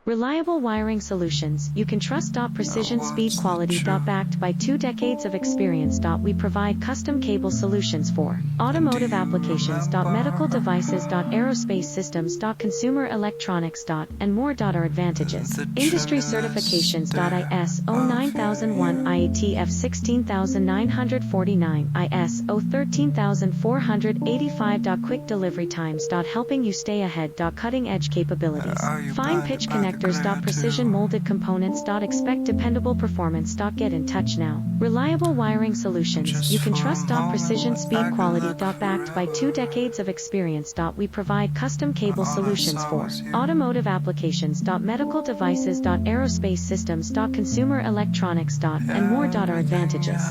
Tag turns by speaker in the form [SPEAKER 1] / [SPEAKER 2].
[SPEAKER 1] Reliable wiring solutions you can trust. Precision speed quality. Backed by 2 decades of experience. We provide custom cable solutions for automotive applications. Medical devices. Aerospace systems. Consumer electronics. And more. Our advantages: industry certifications. ISO 9001, IATF 16949, ISO 13485. Quick delivery times. Helping you stay ahead. Cutting edge capabilities. Fine pitch connectors. Precision molded components. Expect dependable performance. Get in touch now. Reliable wiring solutions you can trust. Precision speed quality. Backed by 2 decades of experience. We provide custom cable solutions for automotive applications. Medical devices. Aerospace systems. Consumer electronics. And more. Our advantages: